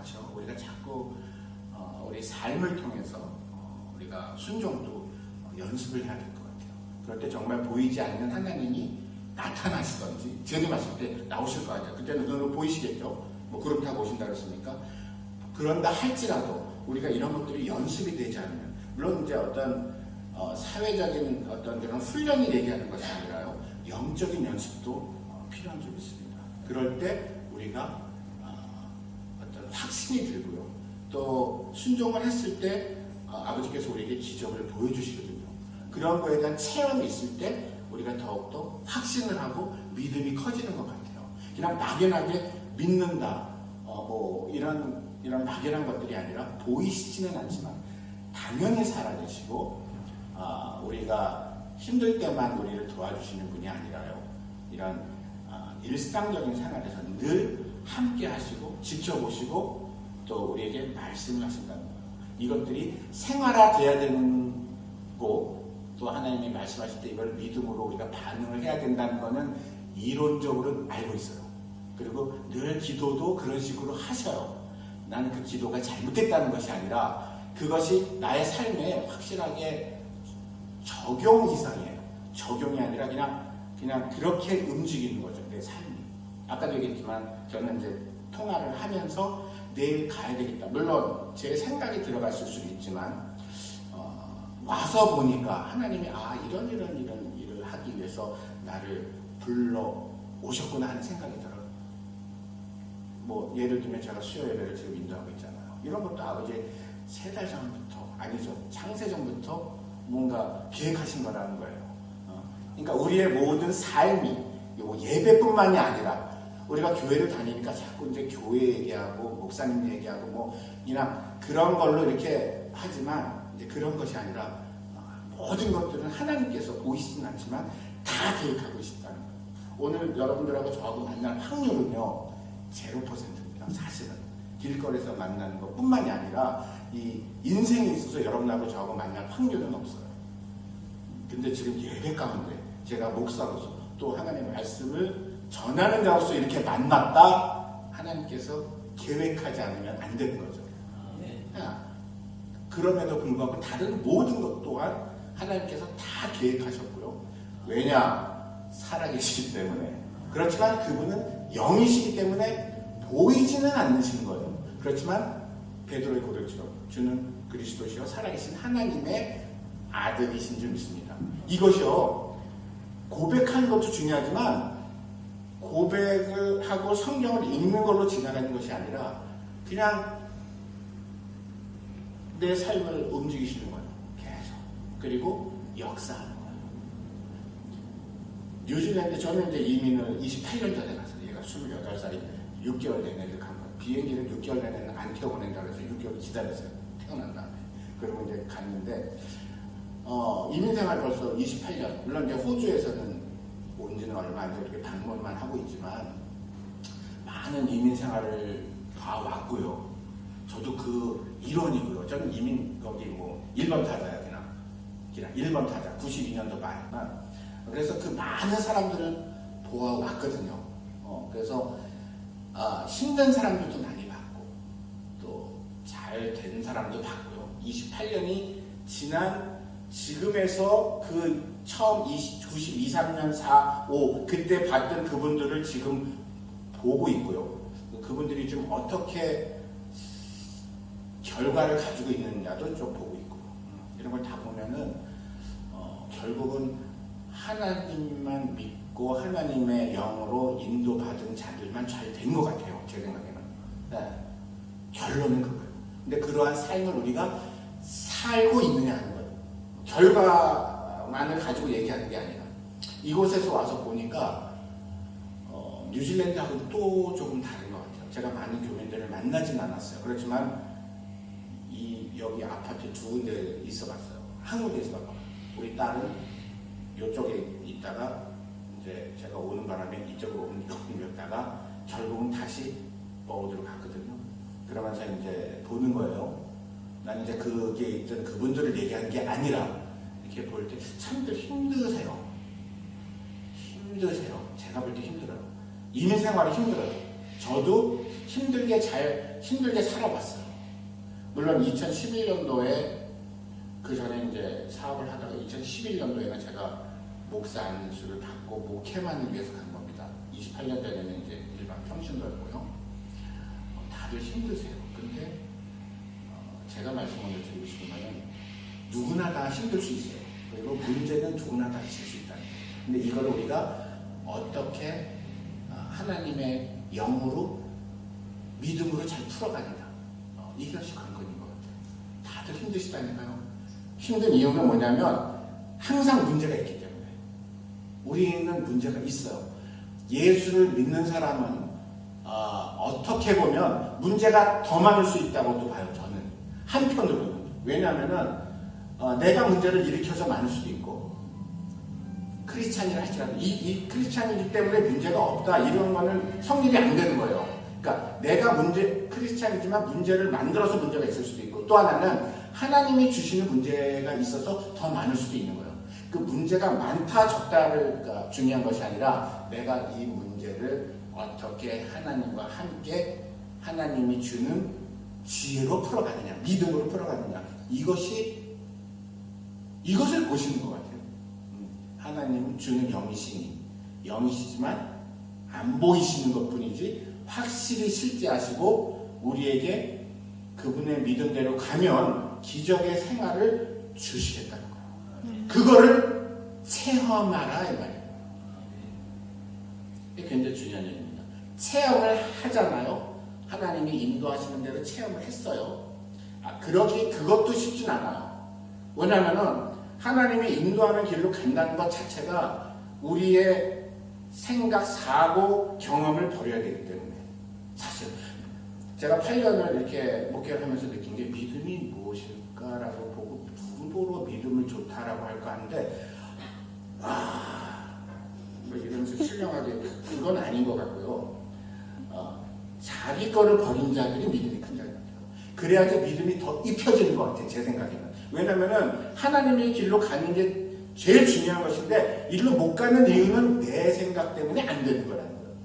그렇죠. 우리가 자꾸 우리 삶을 통해서 우리가 순종도 연습을 해야 될 것 같아요. 그럴 때 정말 보이지 않는 하나님이 나타나시던지 재림하실 때 나오실 거 아니에요. 그때는 눈으로 보이시겠죠. 뭐 그룹 타고 오신다 그랬습니까? 그런다 할지라도 우리가 이런 것들이 연습이 되지 않으면, 물론 이제 어떤 사회적인 어떤 그런 훈련이 얘기하는 것이 아니라요, 영적인 연습도 필요한 점 있습니다. 그럴 때 우리가 어떤 확신이 들고요, 또 순종을 했을 때 아버지께서 우리에게 기적을 보여주시거든요. 그런 거에 대한 체험이 있을 때 우리가 더욱더 확신을 하고 믿음이 커지는 것 같아요. 그냥 막연하게 믿는다, 뭐 이런 막연한 것들이 아니라 보이시지는 않지만 당연히 살아계시고 우리가 힘들 때만 우리를 도와주시는 분이 아니라요, 이런 일상적인 생활에서 늘 함께 하시고 지켜보시고 또 우리에게 말씀을 하신다는 거예요. 이것들이 생활화돼야 되는 거, 또 하나님이 말씀하실 때 이걸 믿음으로 우리가 반응을 해야 된다는 거는 이론적으로는 알고 있어요. 그리고 늘 기도도 그런 식으로 하셔요. 나는 그 기도가 잘못됐다는 것이 아니라 그것이 나의 삶에 확실하게 적용 이상이에요. 적용이 아니라 그냥 그렇게 움직이는 거죠, 내 삶이. 아까도 얘기했지만 저는 이제 통화를 하면서 내일 가야 되겠다. 물론 제 생각이 들어갔을 수도 있지만 와서 보니까 하나님이 이런 일을 하기 위해서 나를 불러 오셨구나 하는 생각이 들어요. 뭐 예를 들면 제가 수요 예배를 지금 인도하고 있잖아요. 이런 것도 아버지 3달 전부터, 아니죠, 창세 전부터 뭔가 계획하신 거라는 거예요. 그러니까 우리의 모든 삶이 요 예배뿐만이 아니라 우리가 교회를 다니니까 자꾸 이제 교회 얘기하고 목사님 얘기하고 뭐 그냥 그런 걸로 이렇게 하지만 이제 그런 것이 아니라 모든 것들은 하나님께서 보이시진 않지만 다 계획하고 계시다는 거예요. 오늘 여러분들하고 저하고 만날 확률은요 0%입니다. 사실은 길거리에서 만나는 것뿐만이 아니라 이 인생에 있어서 여러분하고 저하고 만날 확률은 없어요. 근데 지금 예배 가운데 제가 목사로서 또 하나님의 말씀을 전하는 자로서 이렇게 만났다, 하나님께서 계획하지 않으면 안 되는 거죠. 그럼에도 불구하고 다른 모든 것 또한 하나님께서 다 계획하셨고요. 왜냐? 살아계시기 때문에. 그렇지만 그분은 영이시기 때문에 보이지는 않으신 거예요. 그렇지만 베드로의 고백처럼 주는 그리스도시요 살아계신 하나님의 아들이신 줄 믿습니다. 이것이요, 고백하는 것도 중요하지만 고백을 하고 성경을 읽는 걸로 지나가는 것이 아니라 그냥 내 삶을 움직이시는 거예요. 계속. 그리고 역사하는 거예요. 뉴질랜드, 저는 이제 이민을 28년 전에 갔어요. 얘가 28살이 6개월 된 애를 간 거예요. 비행기를 6개월 된 애는 안 태워보낸다고 해서 6개월 기다렸어요. 태어난 다음에. 그리고 이제 갔는데 이민생활 벌써 28년. 물론 이제 호주에서는 온 지는 얼마 안 되고 이렇게 방문만 하고 있지만 많은 이민생활을 다 왔고요. 저도 그 일원이고요. 저는 이민 거기 뭐 1번 타자야, 그냥 1번 타자. 92년도 말만. 그래서 그 많은 사람들을 보아왔거든요. 그래서 힘든 사람들도 많이 봤고 또 잘 된 사람도 봤고요. 28년이 지난 지금에서 그 처음 92, 3년, 4, 5 그때 봤던 그분들을 지금 보고 있고요. 그분들이 좀 어떻게 결과를 가지고 있느냐도 좀 보고 있고, 이런 걸 다 보면은 결국은 하나님만 믿고 하나님의 영으로 인도받은 자들만 잘 된 것 같아요. 제 생각에는. 네. 결론은 그거예요. 근데 그러한 삶을 우리가 살고 있느냐 하는 거예요. 결과만을 가지고 얘기하는 게 아니라. 이곳에서 와서 보니까 뉴질랜드하고는 또 조금 다른 것 같아요. 제가 많은 교민들을 만나진 않았어요. 그렇지만 여기 아파트 2군데 있어봤어요. 한 군데 있어봤고, 우리 딸은 이쪽에 있다가 이제 제가 오는 바람에 이쪽으로 옮겼다가 결국은 다시 어디로 갔거든요. 그러면서 이제 보는 거예요. 난 이제 그게 있던 그분들을 얘기하는 게 아니라 이렇게 볼 때 참들 힘드세요. 제가 볼 때 힘들어요. 이민 생활이 힘들어요. 저도 힘들게 살아봤어요. 물론 2011년도에 그 전에 이제 사업을 하다가 2011년도에는 제가 목사 안수를 받고 목회만을 위해서 간 겁니다. 28년 전에는 이제 일반 평신도였고요. 다들 힘드세요. 근데 제가 말씀을 드리고 싶은 거는 누구나 다 힘들 수 있어요. 그리고 문제는 누구나 다 있을 수 있다는 거예요. 근데 이걸 우리가 어떻게 하나님의 영으로 믿음으로 잘 풀어가느냐, 이것이 관건인 것 같아요. 다들 힘드시다니까요. 힘든 이유는 뭐냐면 항상 문제가 있기 때문에. 우리는 문제가 있어요. 예수를 믿는 사람은 어떻게 보면 문제가 더 많을 수 있다고도 봐요. 저는 한편으로는. 왜냐하면은 내가 문제를 일으켜서 많을 수도 있고, 크리스찬이라 할지라도 이 크리스찬이기 때문에 문제가 없다 이런 거는 성립이 안 되는 거예요. 그러니까 내가 크리스찬이지만 문제를 만들어서 문제가 있을 수도 있고, 또 하나는 하나님이 주시는 문제가 있어서 더 많을 수도 있는 거예요. 그 문제가 많다 적다가 중요한 것이 아니라 내가 이 문제를 어떻게 하나님과 함께 하나님이 주는 지혜로 풀어가느냐, 믿음으로 풀어가느냐, 이것을 보시는 것 같아요. 하나님 주는 영이시지만 안 보이시는 것 뿐이지 확실히 실제하시고 우리에게 그분의 믿음대로 가면 기적의 생활을 주시겠다는 거예요. 그거를 체험하라 이 말이에요. 이게 굉장히 중요한 얘기입니다. 체험을 하잖아요. 하나님이 인도하시는 대로 체험을 했어요. 그것도 쉽진 않아요. 왜냐하면 하나님이 인도하는 길로 간다는 것 자체가 우리의 생각, 사고, 경험을 버려야 되기 때문에. 사실 제가 8년을 이렇게 목회를 하면서 느낀 게 믿음이 무엇일까라고 보고 누구로 믿음을 좋다라고 할까 하는데 뭐 이러면서 신령하게 그건 아닌 것 같고요. 자기 거를 버린 자들이 믿음이 큰 자들 같아요. 그래야지 믿음이 더 입혀지는 것 같아요. 제 생각에는. 왜냐면은 하나님의 길로 가는 게 제일 중요한 것인데 일로 못 가는 이유는 내 생각 때문에 안 되는 거라는 거예요.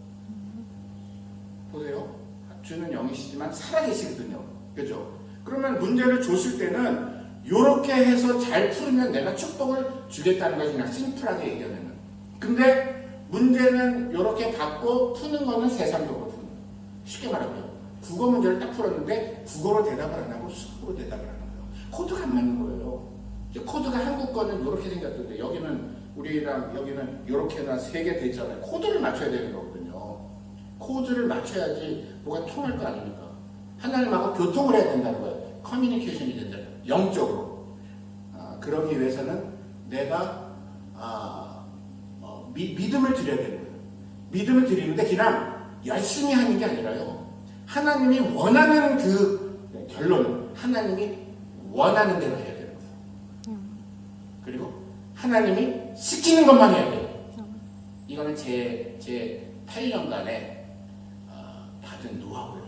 보세요. 주는 영이시지만 살아계시거든요. 그죠? 그러면 문제를 줬을 때는 이렇게 해서 잘 풀으면 내가 축복을 주겠다는 거지, 그냥 심플하게 얘기하면. 근데 문제는 이렇게 받고 푸는 거는 세상적으로 푸는 거예요. 쉽게 말하면 국어 문제를 딱 풀었는데 국어로 대답을 안 하고 수학으로 대답을 하는 거예요. 코드가 안 맞는 거예요. 코드가 한국 거는 이렇게 생겼던데 여기는 우리랑 여기는 이렇게나 3개 돼 있잖아요. 코드를 맞춰야 되는 거거든요. 코드를 맞춰야지 뭐가 통할 거 아닙니까? 하나님하고 교통을 해야 된다는 거예요. 커뮤니케이션이 된다는 거예요. 영적으로. 그러기 위해서는 내가 믿음을 드려야 되는 거예요. 믿음을 드리는데 그냥 열심히 하는 게 아니라요. 하나님이 원하는 그 결론을 하나님이 원하는 대로 해야 되는 거예요. 그리고 하나님이 시키는 것만 해야 돼요. 이거는 제 8년간의 받은 노하우예요.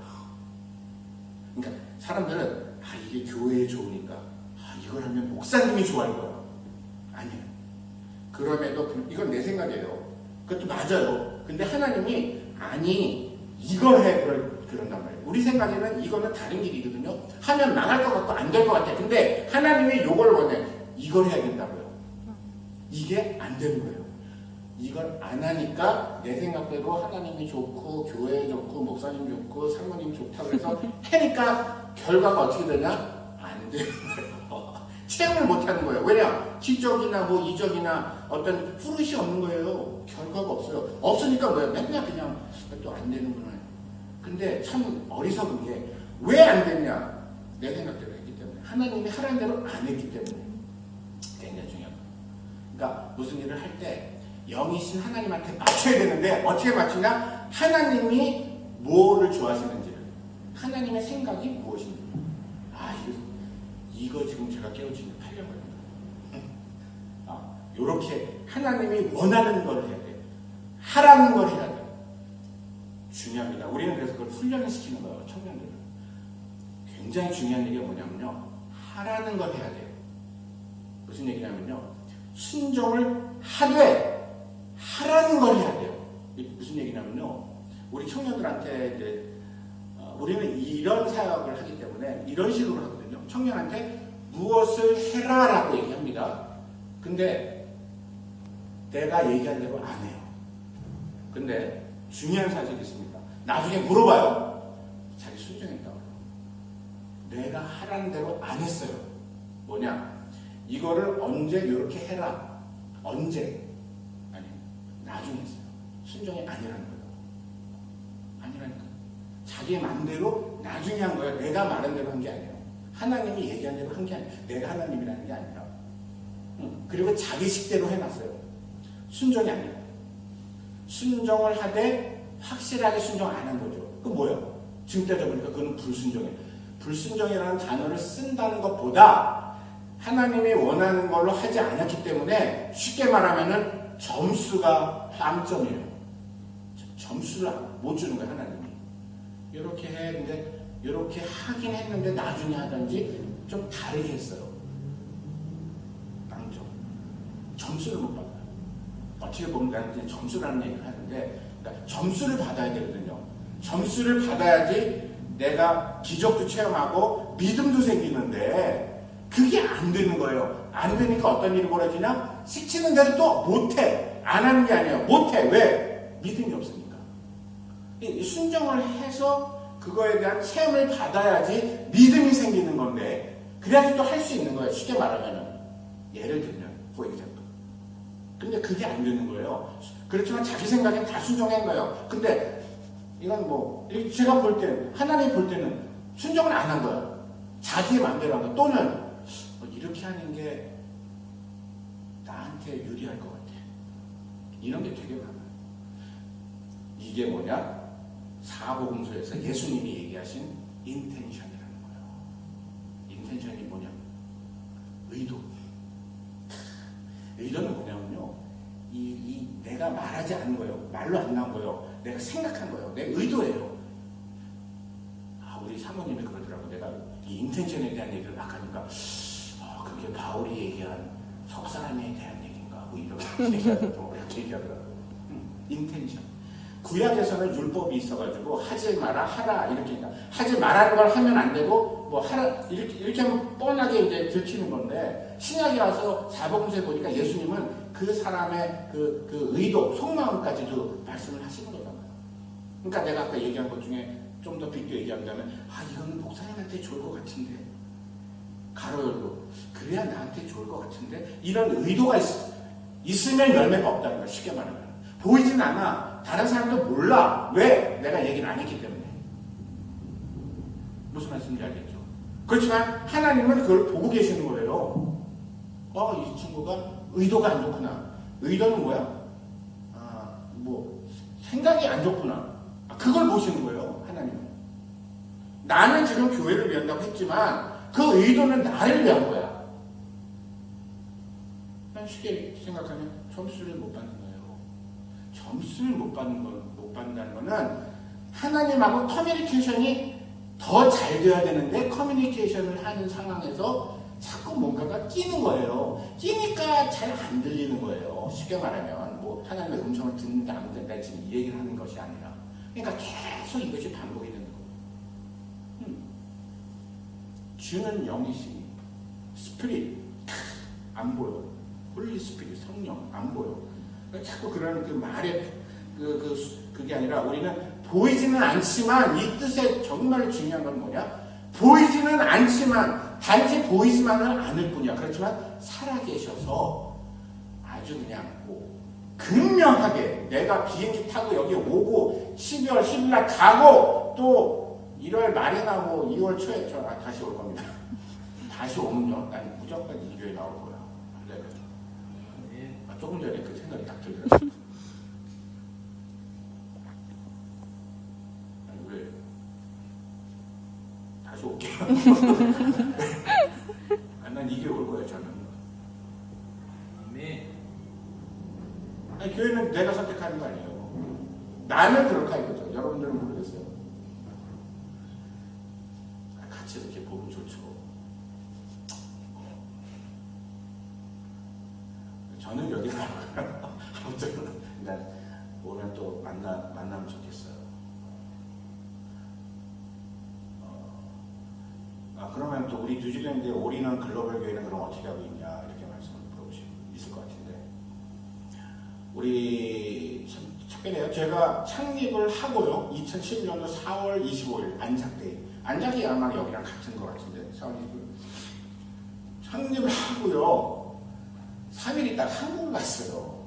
그러니까 사람들은 이게 교회에 좋으니까 이걸 하면 목사님이 좋아할 거야. 아니에요. 그럼에도 이건 내 생각이에요. 그것도 맞아요. 근데 하나님이 아니 이걸 해 그런단 말이에요. 우리 생각에는 이거는 다른 길이거든요. 하면 망할 것 같고 안 될 것 같아. 근데 하나님이 이걸 원해. 이걸 해야 된다고요. 이게 안 되는 거예요. 이걸 안 하니까 내 생각대로 하나님이 좋고 교회 좋고 목사님 좋고 사모님 좋다고 해서 하니까 결과가 어떻게 되냐? 안 되는 거예요. 체험을 못 하는 거예요. 왜냐? 기적이나 뭐 이적이나 어떤 fruit이 없는 거예요. 결과가 없어요. 없으니까 뭐야? 맨날 그냥 또 안 되는구나. 근데 참 어리석은 게 왜 안 됐냐? 내 생각대로 했기 때문에. 하나님이 하라는 대로 안 했기 때문에. 굉장히 중요한 거예요. 그러니까 무슨 일을 할 때 영이신 하나님한테 맞춰야 되는데 어떻게 맞추냐? 하나님이 뭐를 좋아하시는지를, 하나님의 생각이 무엇인지. 이거 지금 제가 깨우치는 8년 걸립니다. 요렇게 하나님이 원하는 걸 해야 돼요. 하라는 걸 해야 돼요. 중요합니다. 우리는 그래서 그걸 훈련을 시키는 거예요. 청년들은. 굉장히 중요한 얘기가 뭐냐면요. 하라는 걸 해야 돼요. 무슨 얘기냐면요. 순종을 하되 하라는 걸 해야 돼요. 무슨 얘기냐면요. 우리 청년들한테 이제 우리는 이런 사역을 하기 때문에 이런 식으로 하거든요. 청년한테 무엇을 해라라고 얘기합니다. 근데 내가 얘기한 대로 안 해요. 근데 중요한 사실이 있습니다. 나중에 물어봐요. 자기 순종했다고. 내가 하라는 대로 안 했어요. 뭐냐? 이거를 언제 이렇게 해라. 언제? 아니, 나중에 했어요. 순종이 아니라는 거예요. 아니라니까. 자기 마음대로 나중에 한 거예요. 내가 말한 대로 한 게 아니에요. 하나님이 얘기한 대로 한 게 아니에요. 내가 하나님이라는 게 아니라. 그리고 자기 식대로 해놨어요. 순종이 아니에요. 순종을 하되 확실하게 순종 안 한 거죠. 그건 뭐예요? 지금 따져보니까 그건 불순종이에요. 불순종이라는 단어를 쓴다는 것보다 하나님이 원하는 걸로 하지 않았기 때문에 쉽게 말하면은 점수가 빵점이에요. 점수를 못 주는 거예요, 하나님이. 이렇게 했는데, 이렇게 하긴 했는데 나중에 하든지 좀 다르게 했어요. 빵점. 점수를 못 받아요. 어떻게 보면 나는 이제 점수라는 얘기를 하는데, 그러니까 점수를 받아야 되거든요. 점수를 받아야지 내가 기적도 체험하고 믿음도 생기는데, 그게 안 되는 거예요. 안 되니까 어떤 일이 벌어지냐? 시키는 대로 또 못해. 안 하는 게 아니에요. 못해. 왜? 믿음이 없으니까. 순종을 해서 그거에 대한 체험을 받아야지 믿음이 생기는 건데, 그래야지 또 할 수 있는 거예요. 쉽게 말하면은. 예를 들면, 고액장도. 근데 그게 안 되는 거예요. 그렇지만 자기 생각엔 다 순종한 거예요. 근데 이건 뭐, 제가 볼 때는, 하나님 볼 때는 순종을 안 한 거예요. 자기의 마음대로 한 거. 또는 이렇게 하는 게 나한테 유리할 것 같아. 이런 게 되게 많아요. 이게 뭐냐? 사복음서에서 예수님이 얘기하신 인텐션이라는 거예요. 인텐션이 뭐냐? 의도. 의도는 뭐냐면요. 내가 말하지 않은 거예요. 말로 안 나온 거예요. 내가 생각한 거예요. 내 의도예요. 우리 사모님이 그러더라고. 내가 이 인텐션에 대한 얘기를 막 하니까 그게 바울이 얘기한 속사람에 대한 얘기인가? 뭐 이런 얘기하더라고. 이렇게 얘기하더라고. 인텐션. 구약에서는 율법이 있어가지고 하지 마라, 하라 이렇게 하지 말라는 걸 하면 안 되고 뭐 하라 이렇게 하면 뻔하게 이제 들키는 건데 신약에 와서 사복음서에 보니까 예수님은 그 사람의 그 의도, 속마음까지도 말씀을 하시는 거잖아요. 그러니까 내가 아까 얘기한 것 중에 좀 더 빅도 얘기한다면 이거는 목사님한테 좋을 것 같은데 가로 열고 그래야 나한테 좋을 것 같은데 이런 의도가 있으면 열매가 없다는 거야. 쉽게 말하면 보이진 않아. 다른 사람도 몰라. 왜? 내가 얘기를 안 했기 때문에. 무슨 말씀인지 알겠죠? 그렇지만 하나님은 그걸 보고 계시는 거예요. 이 친구가 의도가 안 좋구나. 의도는 뭐야? 뭐 생각이 안 좋구나. 그걸 보시는 거예요. 하나님은. 나는 지금 교회를 위한다고 했지만 그 의도는 나를 위한 거야. 쉽게 생각하면 점수를 못 받는 거예요. 점수를 못 받는다는 거는 하나님하고 커뮤니케이션이 더 잘 돼야 되는데 커뮤니케이션을 하는 상황에서 자꾸 뭔가가 끼는 거예요. 끼니까 잘 안 들리는 거예요. 쉽게 말하면 뭐 하나님의 음성을 듣는다 안 듣는다 지금 이 얘기를 하는 것이 아니라 그러니까 계속 이것이 반복이 되는 거예요. 주는 영이시니 스피릿 안 보여. 홀리 스피릿 성령 안 보여. 자꾸 그런 그 말에 그게 아니라 우리는 보이지는 않지만 이 뜻에 정말 중요한 건 뭐냐? 보이지는 않지만 단지 보이지만은 않을 뿐이야. 그렇지만 살아계셔서 아주 그냥 뭐 극명하게 내가 비행기 타고 여기 오고 12월 10일 날 가고 또 1월 말이나 뭐 2월 초에 다시 올 겁니다. 다시 오면요. 난 무조건 이 교회 나올 거야. 조금 전에 그 생각이 딱 들더라고요. 아니, 왜? 다시 올게요. 난 이게 올 거예요, 저는. 아니, 교회는 내가 선택하는 거 아니에요. 나는 그렇게 할 거죠. 여러분들은 모르겠어요. 같이 이렇게 보면 좋죠. 저는 여기 나와요. 아무튼 오늘 또 만나면 좋겠어요. 그러면 또 우리 뉴질랜드에 올인원 글로벌 교회는 그럼 어떻게 하고 있냐 이렇게 말씀을 물어보시고 있을 것 같은데, 우리 참 특별해요. 제가 창립을 하고요, 2011년도 4월 25일 안착데이, 안착이 아마 여기랑 같은 것 같은데 4월 25일 창립을 하고요 3일 있다가 한국을 갔어요.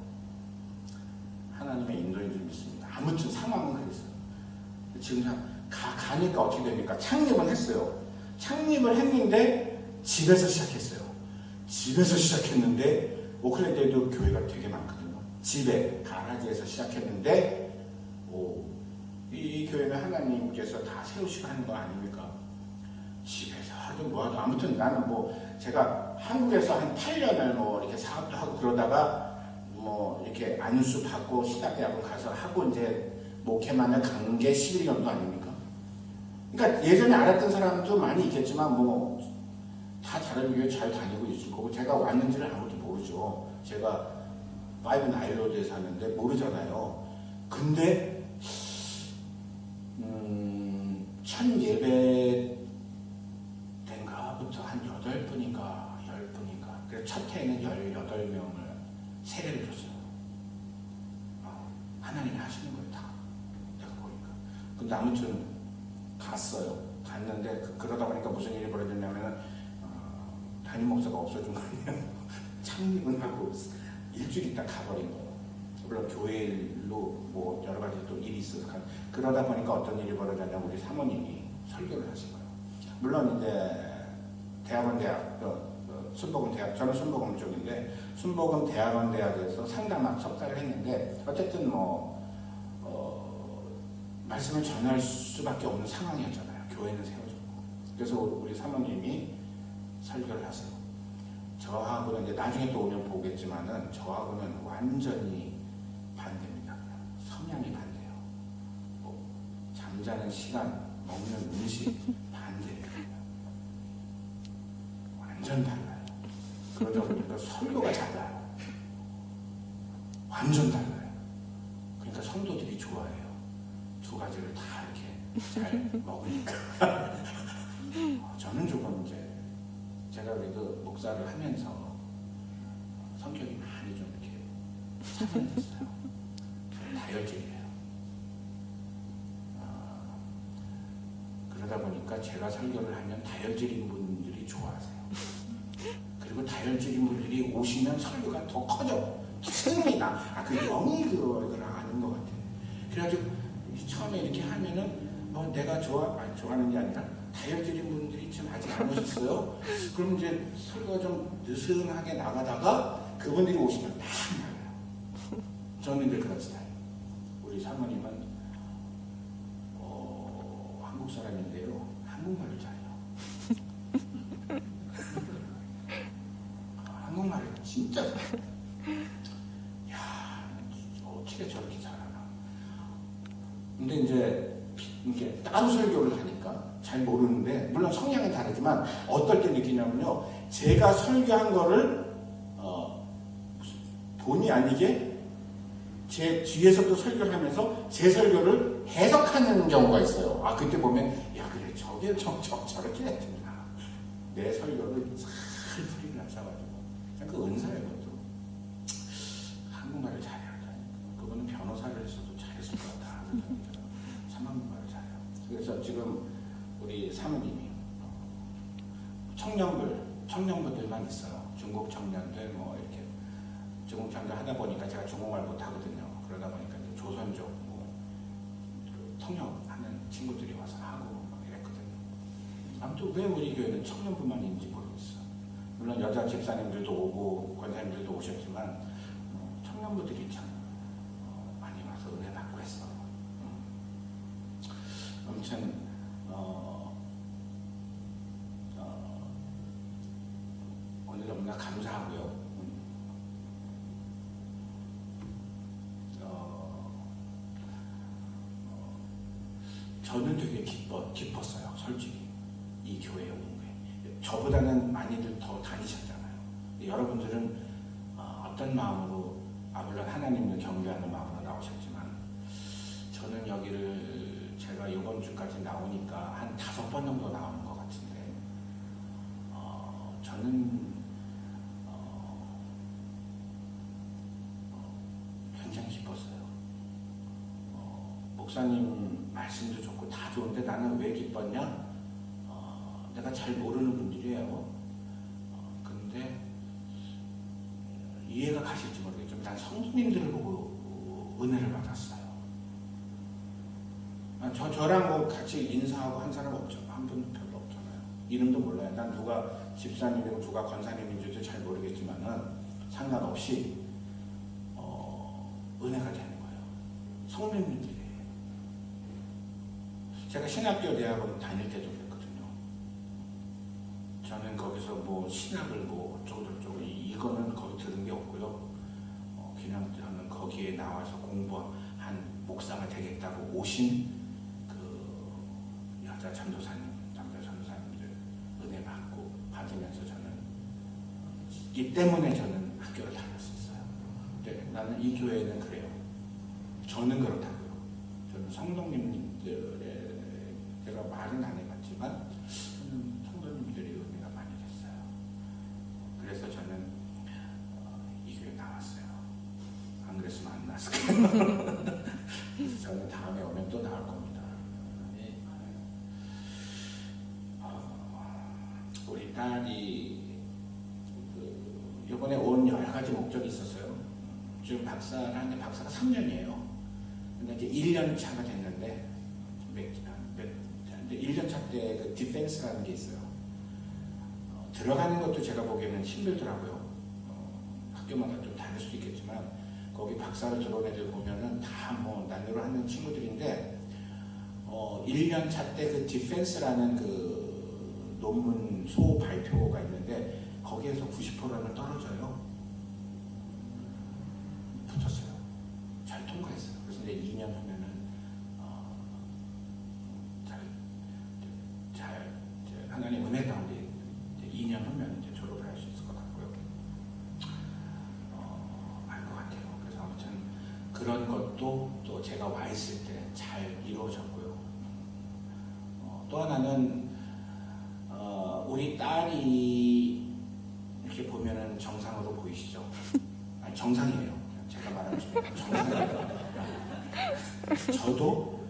하나님의 인도인 줄 믿습니다. 아무튼 상황은 그랬어요. 지금 가니까 어떻게 됩니까? 창립은 했어요. 창립을 했는데 집에서 시작했어요. 집에서 시작했는데 오클랜드에도 교회가 되게 많거든요. 집에 가라지에서 시작했는데 이 교회는 하나님께서 다 세우시고 하는 거 아닙니까? 집에서 하든 뭐 하든 아무튼 나는 제가 한국에서 한 8년을 이렇게 사업도 하고 그러다가 이렇게 안수 받고 신학대학원 가서 하고 이제 목회만을 간 게 11년도 아닙니까? 그러니까 예전에 알았던 사람도 많이 있겠지만 다 다른 교회 잘 다니고 있을 거고, 제가 왔는지를 아무도 모르죠. 제가 파이브 나일로드에 사는데 모르잖아요. 근데 첫 예배 된가부터 한 8분인가 10분인가, 그래서 첫 해에는 18명을 세례를 줬어요. 하나님이 하시는 거예요, 다. 내가 보니까. 근데 아무튼 갔어요. 갔는데 그러다 보니까 무슨 일이 벌어졌냐면은 담임 목사가 없어진 거예요. 창립은 하고 일주일 있다 가버린 거예요. 물론 교회일로 여러 가지 또 일이 있어서 그러다 보니까 어떤 일이 벌어졌냐면 우리 사모님이 설교를 하신 거예요. 물론 이제 순복음 대학, 저는 순복음 쪽인데 순복음 대학원 대학에서 상담학 석사를 했는데 어쨌든 말씀을 전할 수밖에 없는 상황이었잖아요. 교회는 세워졌고. 그래서 우리 사모님이 설교를 하세요. 저하고는 이제 나중에 또 오면 보겠지만은 저하고는 완전히 반대입니다. 성향이 반대예요. 잠자는 시간, 먹는 음식 반대예요. 완전 달라요. 그러다 보니까 설교가 달라요. 완전 달라요. 그러니까 성도들이 좋아해요. 두 가지를 다 이렇게 잘 먹으니까. 저는 조금 이제 제가 그래도 목사를 하면서 성격이 많이 좀 이렇게 차분해졌어요. 다혈질이에요. 그러다 보니까 제가 설교를 하면 다혈질인 분들이 좋아하세요. 그리고 다혈질인 분들이 오시면 설교가 더 커져. 생명이 나. 그 영이 그걸 아는 것 같아요. 그래가지고 처음에 이렇게 하면은 내가 좋아하는 게 아니라 다혈질인 분들이 지금 아직 안 오셨어요. 그럼 이제 설교가 좀 느슨하게 나가다가 그분들이 오시면 막 나가요. 저는 이제 그런 스타일. 우리 사모님은 한국 사람인데요. 한국말을 잘해요. 한국말을 진짜 잘해요. 야, 어떻게 저렇게 잘하나. 근데 이제 이렇게 따로 설교를 하니까 잘 모르는데, 물론 성향은 다르지만 어떨 때 느끼냐면요, 제가 설교한 거를 본의 아니게 제 뒤에서도 설교를 하면서 제 설교를 해석하는 경우가 있어요. 그때 보면 야, 그래, 저렇게 해야 된다. 내 설교를 잘 풀이를 하셔가지고 그 은사예요. 그것도 한국말을 잘해요. 그분은 변호사를 했어도 잘했을 것 같다. 참 한국말을 잘해요. 그래서 지금 우리 사모님이 청년부들만 있어요. 중국 청년들 이렇게 중국 청년 하다 보니까 제가 중국말 못하거든요. 그러다 보니까 이제 조선족 통역하는 친구들이 와서 하고 이랬거든요. 아무튼 왜 우리 교회는 청년부만 있는지 모르겠어. 물론 여자 집사님들도 오고 권사님들도 오셨지만 청년부들이 참 많이 와서 은혜 받고 했어. 아무튼 오늘 너무나 감사하고요. 저는 되게 기뻤어요. 솔직히 이 교회에 온 게. 저보다는 많이들 더 다니셨잖아요. 여러분들은 어떤 마음으로, 물론 하나님을 경배하는 마음으로 나오셨지만, 저는 여기를 제가 이번 주까지 나오니까 한 5번 정도 나오는 것 같은데, 저는 굉장히 기뻤어요. 목사님 말씀도 좋고 다 좋은데 나는 왜 기뻤냐? 내가 잘 모르는 분들이에요. 근데 이해가 가실지 모르겠지만 난 성도님들을 보고 은혜를 받았어요. 저랑 뭐 같이 인사하고 한 사람 없죠. 한 분 별로 없잖아요. 이름도 몰라요. 난 누가 집사님이고 누가 권사님인지도 잘 모르겠지만은 상관없이 은혜가 되는 거예요. 성도님들이. 제가 신학교 대학원 다닐 때도 그랬거든요. 저는 거기서 뭐 신학을 뭐 어쩌고저쩌고 이거는 거기 들은 게 없고요. 그냥 저는 거기에 나와서 공부한 목사가 되겠다고 오신 그 여자 전도사님, 남자 전도사님들 은혜 받으면서 저는 이 때문에 저는 학교를 다닐 수 있어요. 근데 나는 이 교회는 그래요. 저는 그렇다고요. 저는 성도님들의 제가 말은 안 해봤지만 저는 성도님들이 은혜가 많이 됐어요. 그래서 저는 이 교회 나왔어요. 안 그랬으면 안 나왔을 거예요. 저는 다음에 오면 또 나올 겁니다. 우리 딸이 이번에 온 여러 가지 목적이 있었어요. 지금 박사를 하는데 박사가 3년이에요. 근데 이제 1년 차가 됐는데 1년 차 때 그 디펜스라는 게 있어요. 들어가는 것도 제가 보기에는 힘들더라고요. 학교마다 좀 다를 수도 있겠지만 거기 박사를 들어온 애들 보면은 다 뭐 난로를 하는 친구들인데 1년 차 때 그 디펜스라는 그 논문 소 발표가 있는데 거기에서 90%는 떨어져요. 붙었어요. 잘 통과했어요. 그래서 이제 2년 후면은 하나님 은혜 가운데 2년 후면 이제 졸업을 할 수 있을 것 같고요. 알 것 같아요. 그래서 아무튼 그런 것도 또 제가 와 있을 때 잘 이루어졌고요. 또 하나는 우리 딸이 이렇게 보면은 정상으로 보이시죠? 아니, 정상이에요. 제가 말하는 정상이에요. 저도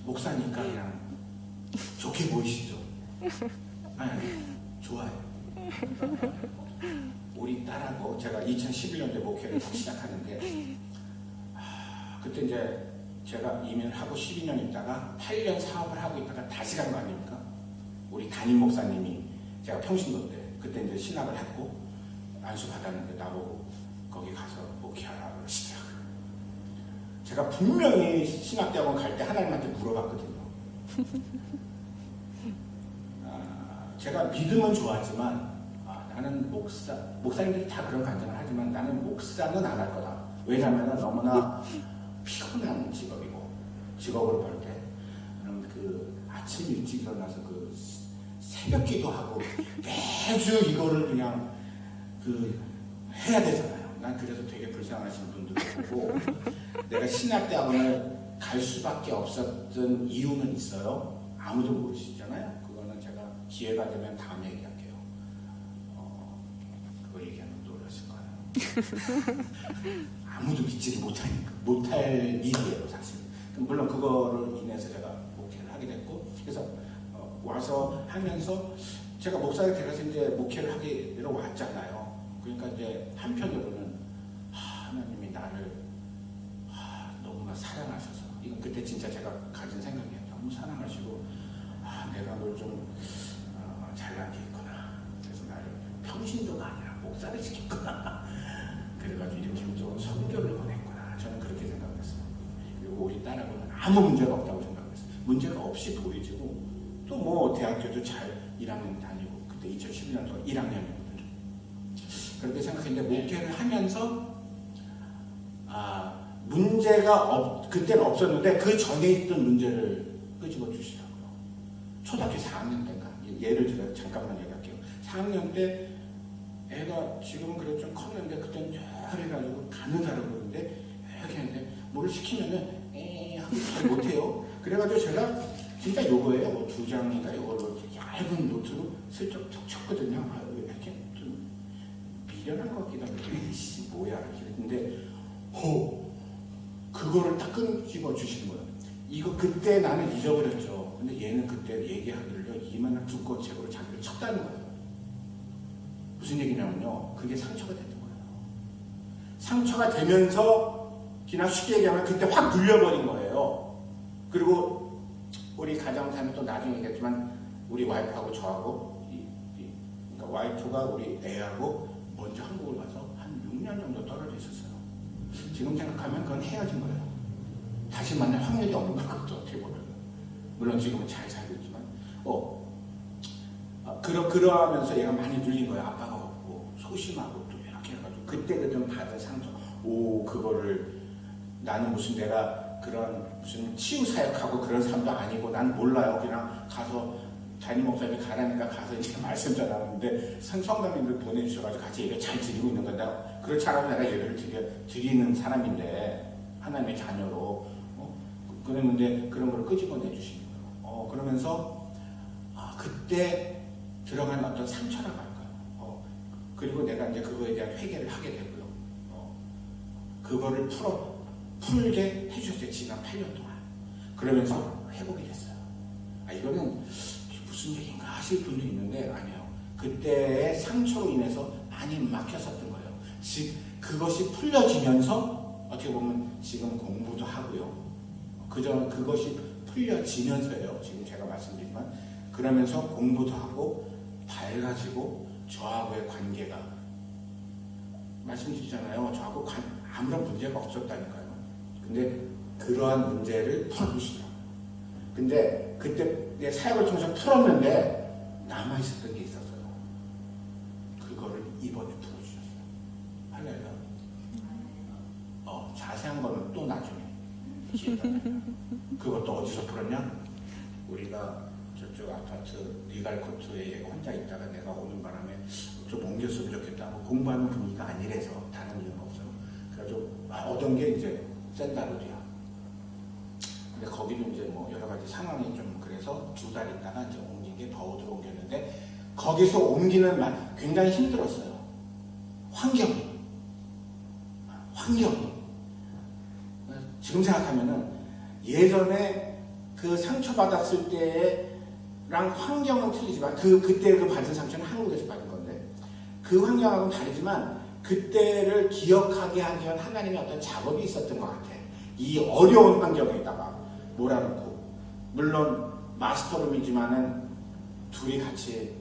목사니까 그냥 좋게 보이시죠? 아니, 좋아요. 우리 딸하고 제가 2011년도에 목회를 시작하는데 그때 이제 제가 이민을 하고 12년 있다가 8년 사업을 하고 있다가 다시 간 거 아닙니까? 우리 담임 목사님이 제가 평신도 때 그때 이제 신학을 했고 안수 받았는데 나보고 거기 가서 목회하라 그러시더라고요. 제가 분명히 신학대학원 갈 때 하나님한테 물어봤거든요. 제가 믿음은 좋았지만 나는 목사님들이 다 그런 간증을 하지만 나는 목사는 안 할 거다. 왜냐하면 너무나 피곤한 직업으로 볼 때 그 아침 일찍 일어나서 그 새벽 기도하고 매주 이거를 그냥 해야 되잖아요. 난 그래서 되게 불쌍하신 분들도 보고 내가 신학대학원을 갈 수밖에 없었던 이유는 있어요. 아무도 모르시잖아요. 그거는 제가 기회가 되면 다음에 얘기할게요. 그거 얘기하면 놀라실 거예요. 아무도 믿지를 못할 일이에요, 사실. 물론 그거를 인해서 제가 목회를 하게 됐고, 그래서 와서 하면서 제가 목사를 돼서 이제 목회를 하게 왔잖아요. 그러니까 이제 한편으로는 하나님이 나를 너무나 사랑하셔서, 이건 그때 진짜 제가 가진 생각이에요. 너무 사랑하시고 내가 널 좀 잘나겠구나. 그래서 나를 평신도가 아니라 목사를 시켰구나. 그래가지고 이렇게 좀 선교를 보냈구나. 저는 그렇게 생각했어요. 그리고 우리 딸하고는 아무 문제가 없다고 생각했어요. 문제가 없이 보이지고 또 뭐 대학교도 잘 1학년 다니고 그때 2011년도 1학년이거든요. 그렇게 생각했는데 목회를 하면서 문제가 그때는 없었는데 그 전에 있던 문제를 끄집어 주시더라고요. 초등학교 4학년 때인가 예를 들어 잠깐만 얘기할게요. 4학년 때 애가 지금은 그래도 좀 컸는데 그때는 해가지고 가느다라고 그러는데 이렇게 했는데 뭘 시키면은 하고 잘 못해요. 그래가지고 제가 진짜 요거예요. 2장인가 이걸로 얇은 노트로 슬쩍 쳤거든요. 아, 이렇게 좀 미련한 것 같기도 하고, 이씨 뭐야 이랬는데, 그거를 딱 끄집어 주시는 거예요. 이거 그때 나는 잊어버렸죠. 근데 얘는 그때 얘기하기를요, 이만한 두꺼운 책으로 자기를 쳤다는 거예요. 무슨 얘기냐면요, 그게 상처가 됐던 거예요. 상처가 되면서 그냥 쉽게 얘기하면 그때 확 눌려버린 거예요. 그리고 우리 가정사는 또 나중에 얘기했지만 우리 와이프하고 저하고 그러니까 와이프가 우리 애하고 먼저 한국을 가서 한 6년 정도 떨어져 있었어요. 지금 생각하면 그건 헤어진 거예요. 다시 만날 확률이 없는 것도 어떻게 보면. 물론 지금은 잘 살고 있지만 그러하면서 얘가 많이 눌린 거예요. 아빠가 없고 소심하고 또 이렇게 해가지고 그때 좀 받은 상처. 그거를 나는 무슨 내가 그런 무슨 치유 사역하고 그런 사람도 아니고 난 몰라요. 그냥 가서 담임 목사님이 가라니까 가서 이제 말씀 전하는데 성도님들 보내주셔가지고 같이 예배 잘 드리고 있는 건데 그렇지 않아도 내가 예배를 드리는 사람인데 하나님의 자녀로 그랬는데 그런 걸 끄집어내 주시는 거예요. 그러면서 그때 들어간 어떤 상처라고 할까요? 그리고 내가 이제 그거에 대한 회개를 하게 되고요. 그거를 풀게 해주셨어요. 지난 8년 동안. 그러면서 회복이 됐어요. 이거는 무슨 얘기인가 하실 분도 있는데 아니에요. 그때의 상처로 인해서 많이 막혔었던 거예요. 그것이 풀려지면서 어떻게 보면 지금 공부도 하고요. 그것이 풀려지면서요. 지금 제가 말씀드리지만 그러면서 공부도 하고 밝아지고 저하고의 관계가 말씀드리잖아요. 저하고 아무런 문제가 없었다니까요. 근데 그러한 문제를 풀어주시더라고요. 근데 그때 내 사역을 통해서 풀었는데 남아있었던 게 있었어요. 그거를 이번에 풀어주셨어요. 할렐루야. 자세한 거는 또 나중에 그것도 어디서 풀었냐? 우리가 저쪽 아파트 리갈코트에 혼자 있다가 내가 오는 바람에 좀 옮겼으면 좋겠다. 공부하는 분위기가 아니래서 다른 이유는 없어요. 그래가지고 얻은 게 이제 샌다루디아. 근데 거기는 이제 뭐 여러 가지 상황이 좀 그래서 2달 있다가 이제 옮긴 게 더우드로 옮겼는데 거기서 옮기는 말 굉장히 힘들었어요. 환경이. 지금 생각하면은 예전에 그 상처받았을 때랑 환경은 틀리지만 그때 그 받은 상처는 한국에서 받은 건데 그 환경하고는 다르지만 그때를 기억하게 하기 위한 하나님의 어떤 작업이 있었던 것 같아. 이 어려운 환경에다가 몰아넣고 물론 마스터룸이지만은 둘이 같이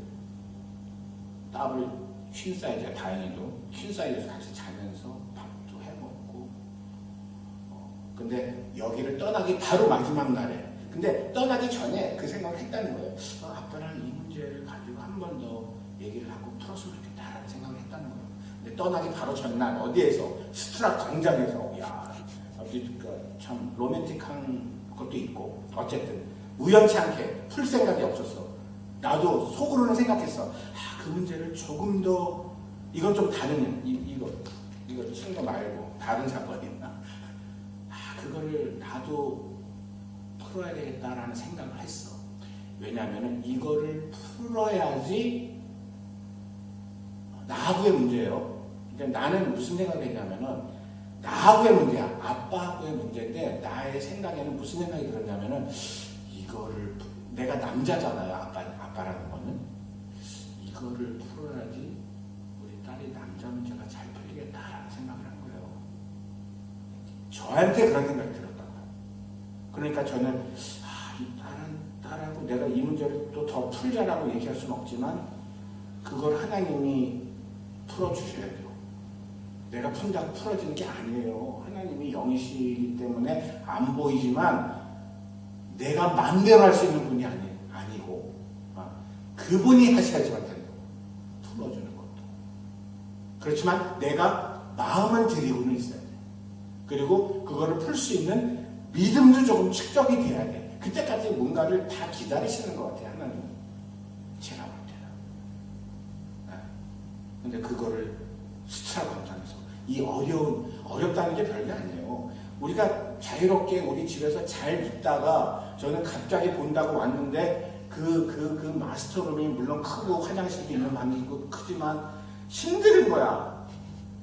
더블 퀸 사이즈야. 다행히도 퀸 사이즈에서 같이 자면서 밥도 해먹고 근데 여기를 떠나기 바로 마지막 날에 근데 떠나기 전에 그 생각을 했다는 거예요. 아빠랑 이 문제를 가지고 한 번 더 얘기를 하고 풀었으면 좋겠다라는 생각을 했다는 거예요. 근데 떠나기 바로 전날 어디에서 스트라 광장에서 참 로맨틱한 것도 있고 어쨌든 우연치 않게 풀 생각이 없었어. 나도 속으로는 생각했어. 그 문제를 조금 더 이건 좀 다른 이거 치는 거 말고 다른 사건이 있나? 그거를 나도 풀어야 되겠다라는 생각을 했어. 왜냐하면 이거를 풀어야지 나하고의 문제예요. 그러니까 나는 무슨 생각을 했냐면은 나하고의 문제야. 아빠하고의 문제인데 나의 생각에는 무슨 생각이 들었냐면은 이거를 내가 남자잖아요. 아빠라는 거는 이거를 풀어야지 우리 딸이 남자 문제가 잘 풀리겠다라는 생각을 한 거예요. 저한테 그런 생각이 들었다고요. 그러니까 저는 이 딸하고 내가 이 문제를 또 더 풀자라고 얘기할 수는 없지만 그걸 하나님이 풀어주셔야 돼요. 내가 푼다고 풀어지는 게 아니에요. 하나님이 영이시기 때문에 안 보이지만 내가 마음대로 할 수 있는 분이 아니고 그분이 하셔야지만 된다고. 풀어주는 것도. 그렇지만 내가 마음을 들이고는 있어야 돼. 그리고 그거를 풀 수 있는 믿음도 조금 축적이 돼야 돼. 그때까지 뭔가를 다 기다리시는 것 같아요. 하나님. 제가 볼 때는. 근데 그거를 스트라 광장에서 이 어렵다는 게 별게 아니에요. 우리가 자유롭게 우리 집에서 잘 있다가 저는 갑자기 본다고 왔는데 그 마스터룸이 물론 크고 화장실도 있는 방이 있고 크지만 힘든 거야.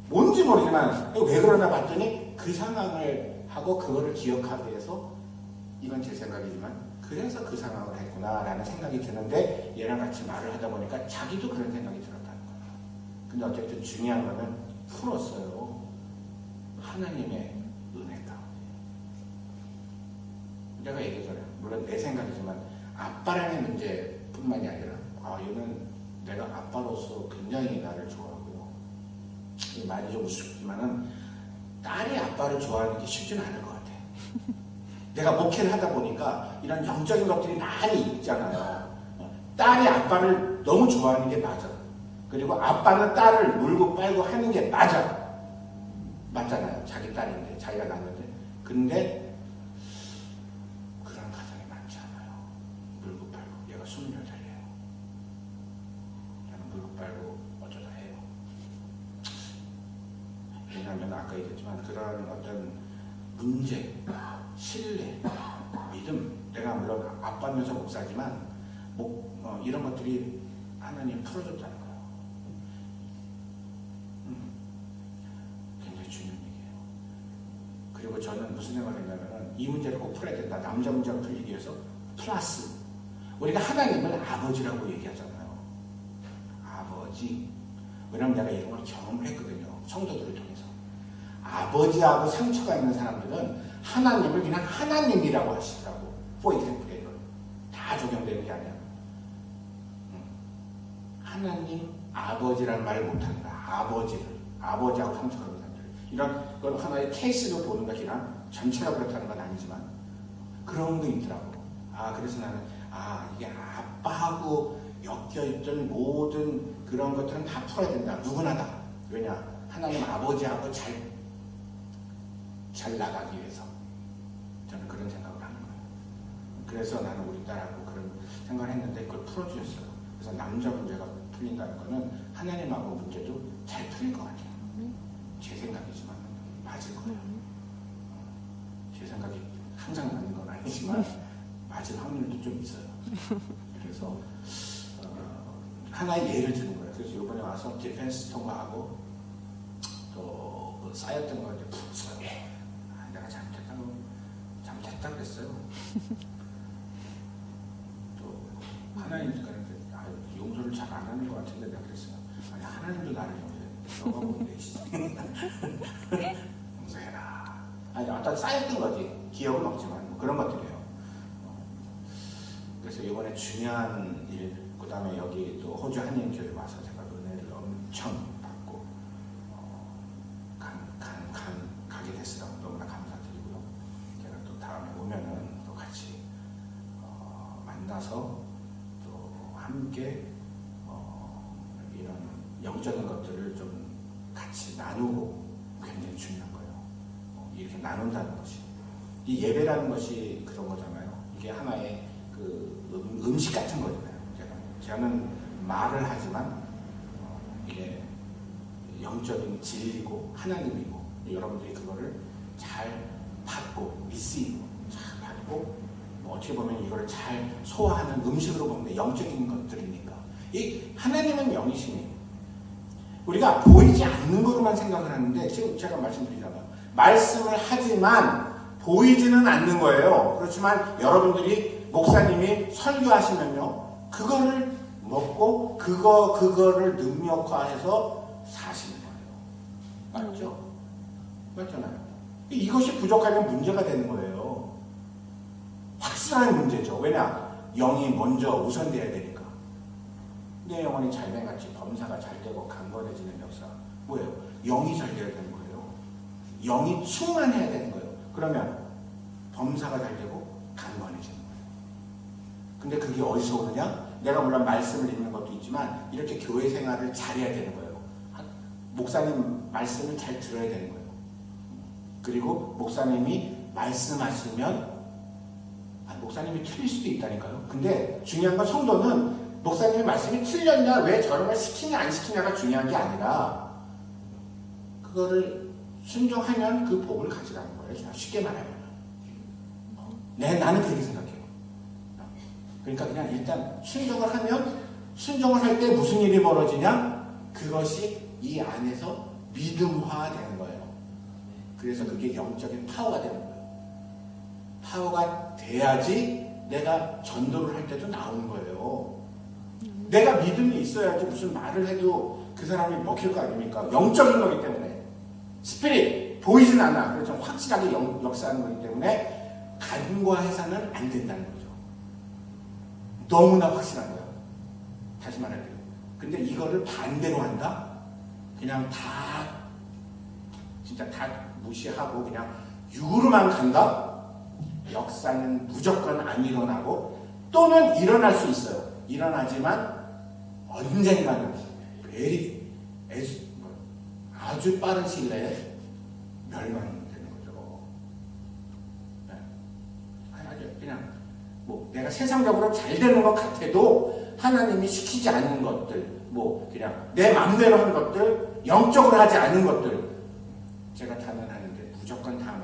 뭔지 모르지만 왜 그러나 봤더니 그 상황을 하고 그거를 기억하기 위해서 이건 제 생각이지만 그래서 그 상황을 했구나라는 생각이 드는데 얘랑 같이 말을 하다 보니까 자기도 그런 생각이 들었다는 거야. 근데 어쨌든 중요한 거는 풀었어요. 하나님의 은혜가. 내가 얘기했잖아요. 물론 내 생각이지만 아빠라는 문제뿐만이 아니라 얘는 내가 아빠로서 굉장히 나를 좋아하고요. 이 말이 좀 우습지만은 딸이 아빠를 좋아하는 게 쉽지는 않을 것 같아요. 내가 목회를 하다 보니까 이런 영적인 것들이 많이 있잖아요. 딸이 아빠를 너무 좋아하는 게 맞아. 그리고 아빠는 딸을 물고 빨고 하는 게 맞잖아요. 자기 딸인데, 자기가 낳는데. 근데 그런 가정이 많지 않아요. 물고 빨고. 얘가 28살이에요. 나는 물고 빨고 어쩌다 해요. 왜냐하면 아까 얘기했지만 그런 어떤 문제, 신뢰, 믿음, 내가 물론 아빠면서 목사지만 이런 것들이 하나님 풀어줬다는 거예요. 굉장히 중요한 얘기예요. 그리고 저는 무슨 생각을 했냐면 이 문제를 꼭 풀어야 된다. 남자 문제를 풀리기 위해서 플러스 우리가 하나님을 아버지라고 얘기하잖아요. 아버지. 왜냐하면 내가 이런 걸 경험을 했거든요. 성도들을 통해서. 아버지하고 상처가 있는 사람들은 하나님을 그냥 하나님이라고 하시더라고. For example, 다 적용되는 게 아니야. 하나님 아버지라는 말을 못한다. 아버지하고 상처가 있는 사람들. 이런 건 하나의 케이스로 보는 것이랑 전체가 그렇다는 건 아니지만 그런 게 있더라고. 그래서 나는 이게 아빠하고 엮여있던 모든 그런 것들은 다 풀어야 된다. 누구나 다. 왜냐? 하나님 아버지하고 잘 나가기 위해서. 저는 그런 생각을 하는 거예요. 그래서 나는 우리 딸하고 그런 생각을 했는데 그걸 풀어주셨어요. 그래서 남자 문제가 풀린다는 거는 하나님하고 문제도 잘 풀릴 것 같아요. 제 생각이지만 맞을 거예요. 제 생각이 항상 맞는 건 아니지만 맞을 확률도 좀 있어요. 그래서 하나의 예를 드는 거예요. 그래서 이번에 와서 디펜스 통과하고 또 그 쌓였던 걸 이제 풀었어요. 내가 잘못했다 그랬어요. 또 하나님도 그런데 용서를 잘 안 하는 것 같은데 내가 그랬어요. 아니 하나님도 나를 용서해. 너가 뭔데 용서해라. 아니 어떤 쌓였던 거지. 기억은 없지만 그런 것들이에요. 그래서 이번에 중요한 일, 그 다음에 여기 또 호주 한인교회 와서 제가 은혜를 엄청 받고 가게 됐어요. 너무나 감사드리고요. 제가 또 다음에 오면은 또 같이 만나서 또 함께 이런 영적인 것들을 좀 같이 나누고 굉장히 중요한 거예요. 이렇게 나눈다는 것이 이 예배라는 것이 그런 거잖아요. 이게 하나의 그 음식 같은 거잖아요. 저는 말을 하지만 이게 영적인 진리고 하나님이고 여러분들이 그거를 잘 받고 리시브 잘 받고 어떻게 보면 이걸 잘 소화하는 음식으로 보면 영적인 것들이니까 이 하나님은 영이시니 우리가 보이지 않는 것으로만 생각을 하는데 지금 제가 말씀드리잖아요. 말씀을 하지만 보이지는 않는 거예요. 그렇지만 여러분들이 목사님이 설교하시면요 그거를 먹고 그거를 능력화해서 사시는 거예요. 맞죠? 맞잖아요. 이것이 부족하면 문제가 되는 거예요. 확실한 문제죠. 왜냐? 영이 먼저 우선돼야 되니까. 내 영혼이 잘된 같이 범사가 잘 되고 강건해지는 역사. 뭐예요? 영이 잘 돼야 되는 거예요. 영이 충만해야 되는 거예요. 그러면 범사가 잘 되고 강건해지는 거예요. 근데 그게 어디서 오느냐? 내가 물론 말씀을 읽는 것도 있지만 이렇게 교회 생활을 잘해야 되는 거예요. 목사님 말씀을 잘 들어야 되는 거예요. 그리고 목사님이 말씀하시면 목사님이 틀릴 수도 있다니까요. 근데 중요한 건 성도는 목사님의 말씀이 틀렸냐 왜 저런 걸 시키냐 안 시키냐가 중요한 게 아니라 그거를 순종하면 그 복을 가져가는 거예요. 쉽게 말하면 나는 그렇게 생각해요. 그러니까 그냥 일단 순종을 하면 순종을 할 때 무슨 일이 벌어지냐? 그것이 이 안에서 믿음화되는 거예요. 그래서 그게 영적인 파워가 되는 거예요. 파워가 돼야지 내가 전도를 할 때도 나오는 거예요. 내가 믿음이 있어야지 무슨 말을 해도 그 사람이 먹힐 거 아닙니까? 영적인 거기 때문에. 스피릿, 보이진 않아. 그래서 좀 확실하게 역사하는 거기 때문에 간과해서는 안 된다는 거죠. 너무나 확실한 거예요. 다시 말할게요. 근데 이거를 반대로 한다? 그냥 다 진짜 다 무시하고 그냥 육으로만 간다? 역사는 무조건 안 일어나고 또는 일어날 수 있어요. 일어나지만 언젠가는 아주 빠른 시일 내에 멸망되는 거죠. 네. 그냥 뭐 내가 세상적으로 잘 되는 것 같아도 하나님이 시키지 않은 것들, 뭐 그냥 내 마음대로 한 것들, 영적으로 하지 않은 것들 제가 단언하는데 무조건 다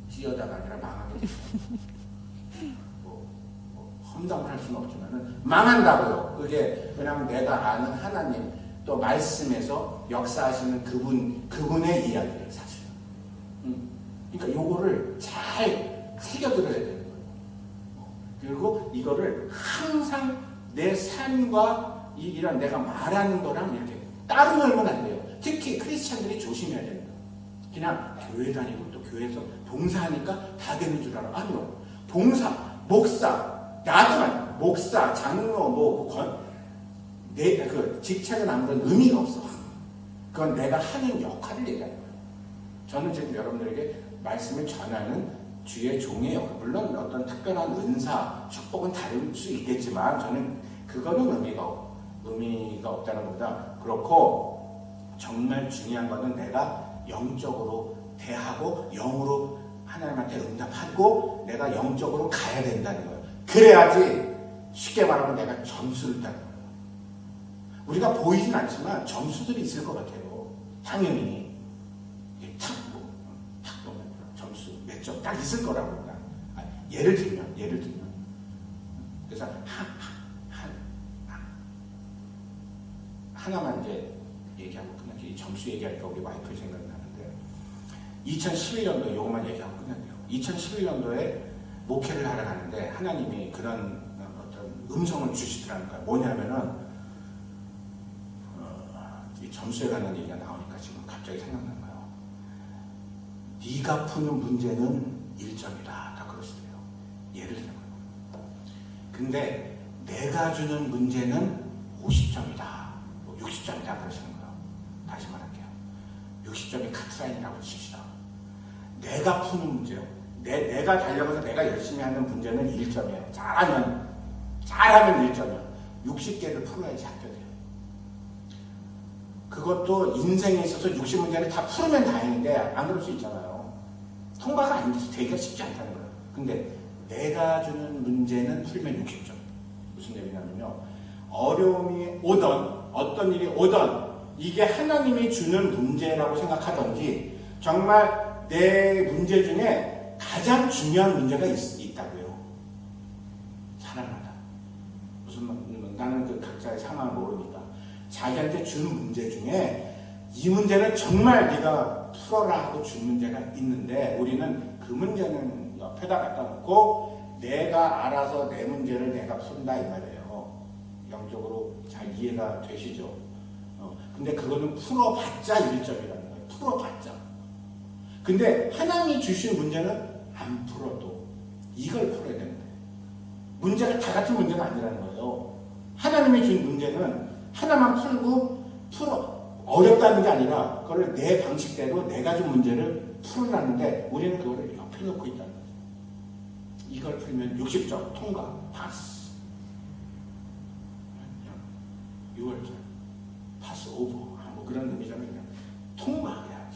찌어다가 아니라 망하게 됩니다. 험담을 할 수는 없지만은 망한다고요. 그게 왜냐하면 내가 아는 하나님 또 말씀에서 역사하시는 그분의 이야기예요, 사실. 그러니까 요거를 잘 새겨들어야 되는 거예요. 그리고 이거를 항상 내 삶과 이런 내가 말하는 거랑 이렇게 따로 놀면 안 돼요. 특히 크리스찬들이 조심해야 되는 거예요. 그냥 교회 다니고 또 교회에서 봉사하니까 다 되는 줄 알아. 아니요. 봉사, 목사, 나지만 목사, 장로, 그 직책은 아무런 의미가 없어. 그건 내가 하는 역할을 얘기하는 거예요. 저는 지금 여러분들에게 말씀을 전하는 주의 종이에요. 물론 어떤 특별한 은사, 축복은 다를 수 있겠지만 저는 그거는 의미가 없다는 것보다 그렇고 정말 중요한 것은 내가 영적으로 대하고 영으로 하나님한테 응답하고 내가 영적으로 가야 된다는 거예요. 그래야지 쉽게 말하면 내가 점수를 따는 거예요. 우리가 보이진 않지만 점수들이 있을 것 같아요. 당연히 탁 보면 점수 몇 점 딱 있을 거라고. 예를 들면 그래서 하나만 이제 얘기하고 끝날게요. 점수 얘기하니까 우리 와이프 생각나는데 2011년도에 이것만 얘기하고 끝날게요. 2011년도에 목회를 하러 가는데 하나님이 그런 어떤 음성을 주시더라는 거예요. 뭐냐면은 이 점수에 관한 얘기가 나오니까 지금 갑자기 생각난 거예요. 네가 푸는 문제는 1점이다. 다 그러시대요. 예를 들면. 근데 내가 주는 문제는 50점이다. 60점이다. 그러시는 거예요. 다시 말할게요. 60점이 카트라인이라고 칩시다. 내가 푸는 문제요. 내가 달려가서 내가 열심히 하는 문제는 1점이에요. 잘하면 1점이에요. 60개를 풀어야지 합격해요. 그것도 인생에 있어서 60문제를 다 풀으면 다행인데 안 그럴 수 있잖아요. 통과가 안 돼서 되기가 쉽지 않다는 거예요. 근데 내가 주는 문제는 풀면 60점. 무슨 얘기냐면요. 어려움이 오던 어떤 일이 오던 이게 하나님이 주는 문제라고 생각하던지 정말 내 문제 중에 가장 중요한 문제가 있다고요. 사랑하다. 나는 그 각자의 상황을 모르니까 자기한테 준 문제 중에 이 문제는 정말 네가 풀어라 하고 준 문제가 있는데 우리는 그 문제는 옆에다 갖다 놓고 내가 알아서 내 문제를 내가 푼다 이 말이에요. 영적으로 잘 이해가 되시죠? 근데 그거는 풀어봤자 1점이라는 거예요. 풀어봤자. 근데 하나님이 주신 문제는 안 풀어도 이걸 풀어야 되는 거예요. 문제가 다 같은 문제가 아니라는 거예요. 하나님이 준 문제는 하나만 풀고 어렵다는 게 아니라 그걸 내 방식대로 내가 준 문제를 풀어놨는데 우리는 그거를 옆에 놓고 있다는 거예요. 이걸 풀면 60점 통과 파스. 6월절 파스 오버 뭐 그런 의미잖아요. 그냥 통과해야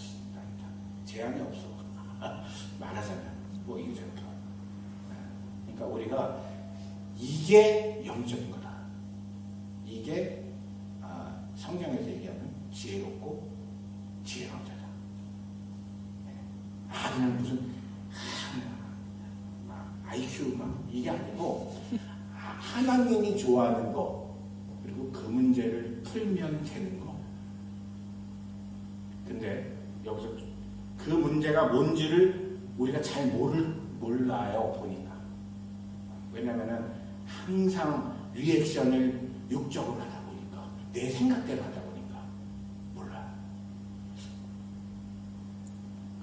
제한이 없어. 말하자면 뭐 이게 저렇게. 그러니까 우리가 이게 영적인 거다. 이게 성경에서 얘기하는 지혜롭고 지혜로운 자다. 그냥 무슨 IQ 막 하나님이 좋아하는 거, 그리고 그 문제를 풀면 되는 거. 근데 여기서 그 문제가 뭔지를 우리가 잘 몰라요, 보니까. 왜냐면은 항상 리액션을 육적으로 하다 보니까, 내 생각대로 하다 보니까 몰라요.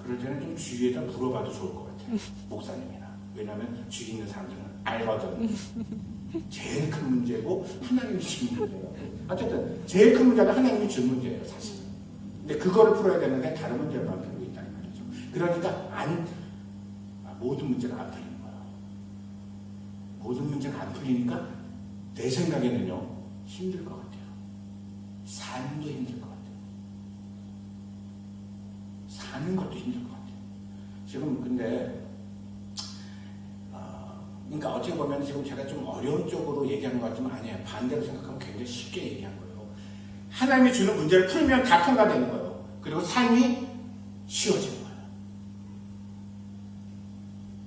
그럴 때는 좀 주위에다 물어봐도 좋을 것 같아요. 목사님이나. 왜냐면 주위 있는 사람들은 알거든. 제일 큰 문제고 하나님이 준 문제예요. 어쨌든 제일 큰 문제가 하나님이 준 문제예요, 사실. 근데 그거를 풀어야 되는데 다른 문제만 풀고 있다는 말이죠. 그러니까 모든 문제가 안 풀리는 거예요. 모든 문제가 안 풀리니까 내 생각에는요, 힘들 것 같아요. 삶도 힘들 것 같아요. 사는 것도 힘들 것 같아요. 지금 근데 그러니까 어떻게 보면 지금 제가 좀 어려운 쪽으로 얘기하는 것 같지만 아니에요. 반대로 생각하면 굉장히 쉽게 얘기한 거예요. 하나님이 주는 문제를 풀면 다 통과되는 거예요. 그리고 삶이 쉬워지는 거예요.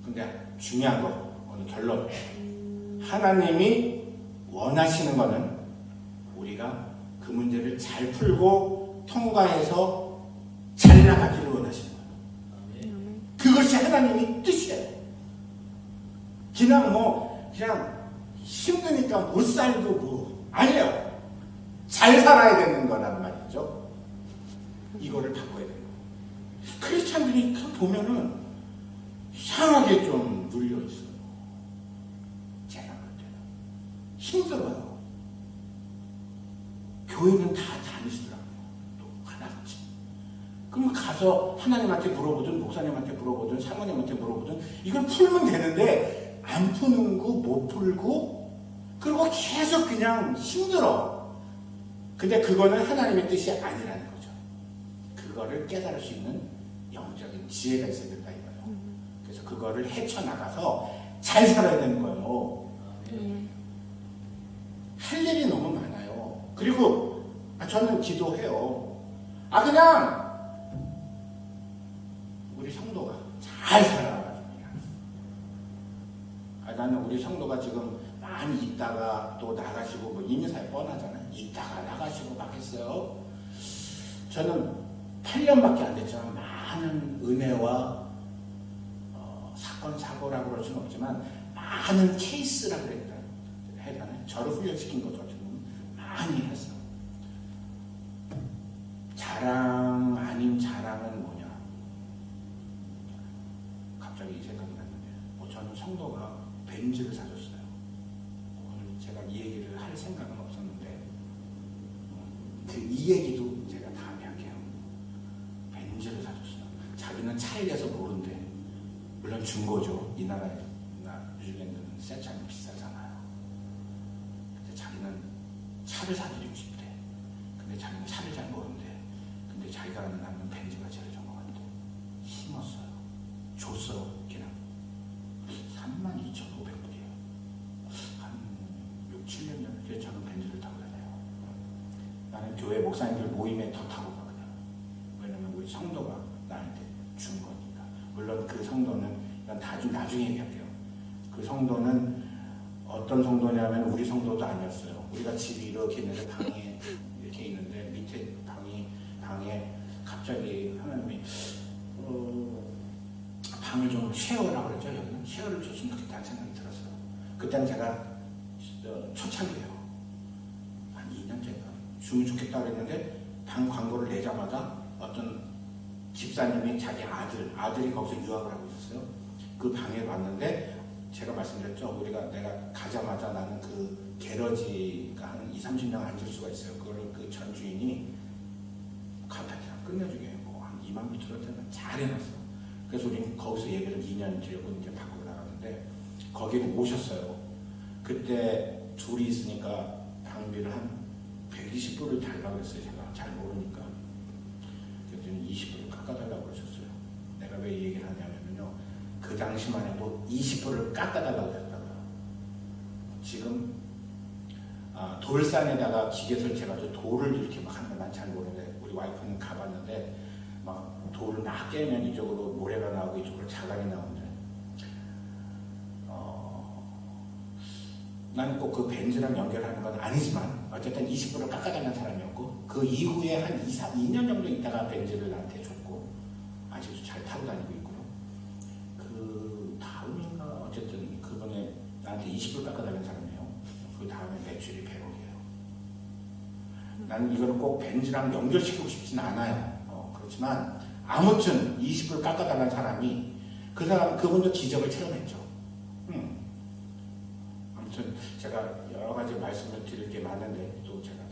근데 중요한 거, 오늘 결론. 하나님이 원하시는 거는 우리가 그 문제를 잘 풀고 통과해서 잘 나가기를 원하시는 거예요. 그것이 하나님의 뜻이에요. 그냥 힘드니까 못 살고 뭐 아니에요. 잘 살아야 되는 거란 말이죠. 이거를 바꿔야 돼요. 크리스찬들이 보면은 이상하게 좀 눌려 있어요. 제가 볼 때는 힘들어요. 교회는 다 다니시더라고요. 또 하나같이. 그럼 가서 하나님한테 물어보든 목사님한테 물어보든 사모님한테 물어보든 이걸 풀면 되는데 안 푸는 거 못 풀고 그리고 계속 그냥 힘들어. 근데 그거는 하나님의 뜻이 아니라는 거죠. 그거를 깨달을 수 있는 영적인 지혜가 있어야 된다 이거예요. 그래서 그거를 헤쳐나가서 잘 살아야 되는 거예요. 할 일이 너무 많아요. 그리고 저는 기도해요. 그냥 우리 성도가 잘 살아가지고 나는 우리 성도가 지금 많이 있다가 또 나가시고 뭐 이민사에 뻔하잖아요. 있다가 나가시고 막 했어요. 저는 8년밖에 안 됐지만 많은 은혜와 사건 사고라고 그럴 수는 없지만 많은 케이스라고 해야 되나요? 저를 훈련시킨 것도 어떻게 보면 많이 했어요. 자랑 아닌 자랑은 뭐냐? 갑자기 생각이 났는데 저는 성도가 벤츠를 사줬어요. 오늘 제가 이 얘기를 할 생각은 없었는데 이 얘기도 제가 다음에 할게요. 벤츠를 사줬어요. 자기는 차에 대해서 모른대. 물론 중고죠. 이 나라에 뉴질랜드는 새 차는 비싸잖아요. 근데 자기는 차를 사드리고 싶대. 근데 자기는 차를 잘 모른대. 근데 자기가 나는 벤츠가 제일 좋은 것 같대. 힘었어요. 줬어요. 그냥 32,500불이에요. 한 6, 7년 전에 저는 벤츠를 타고 다녀요. 나는 교회 목사님들 모임에 더 타고 가거든요. 왜냐면 우리 성도가 나한테 준 거니까. 물론 그 성도는 나중에 얘기할게요. 그 성도는 어떤 성도냐면 우리 성도도 아니었어요. 우리가 집이 이렇게 있는데 방에 이렇게 있는데 밑에 방에 갑자기 하나님이 방을 좀 쉐어라고 그랬죠. 여기는 쉐어를 줬으면 좋겠다는 생각이 들었어요. 그때는 제가 초창기예요. 한 2년 전에 주면 좋겠다고 그랬는데 방 광고를 내자마자 어떤 집사님이 자기 아들이 거기서 유학을 하고 있었어요. 그 방에 왔는데 제가 말씀드렸죠. 내가 가자마자 나는 그 게러지가 한 2, 30명 앉을 수가 있어요. 그거를 그 전 주인이 카페트랑 끝내주게 한 2만 불 들었다면 잘 해놨어. 그래서 우리는 거기서 예배를 2년 드리고 이제 밖으로 나갔는데 거기에 오셨어요. 그때 둘이 있으니까 방비를 한 120불을 달라고 했어요. 제가 잘 모르니까. 그랬더니 20불을 깎아달라고 그러셨어요. 내가 왜 이 얘기를 하냐면요. 그 당시만 해도 20불을 깎아달라고 했다고요. 지금 돌산에다가 기계 설치해가지고 돌을 이렇게 막 하는 건 난 잘 모르는데 우리 와이프는 가봤는데 막 돌을 막 깨면 이쪽으로 모래가 나오고 이쪽으로 자갈이 나오는데 나는 꼭 그 벤즈랑 연결하는 건 아니지만 어쨌든 20불을 깎아달라는 사람이었고 그 이후에 한 2년 정도 있다가 벤즈를 나한테 줬고 아직도 잘 타고 다니고 있고요. 그 다음인가 어쨌든 그분에 나한테 20불 깎아달라는 사람이에요. 그 다음에 매출이 100억이에요. 나는 이거를 꼭 벤즈랑 연결시키고 싶진 않아요. 그렇지만 아무튼 20불 깎아달라는 사람이 그분도 기적을 체험했죠. 아무튼 제가 여러 가지 말씀을 드릴 게 많은데 또 제가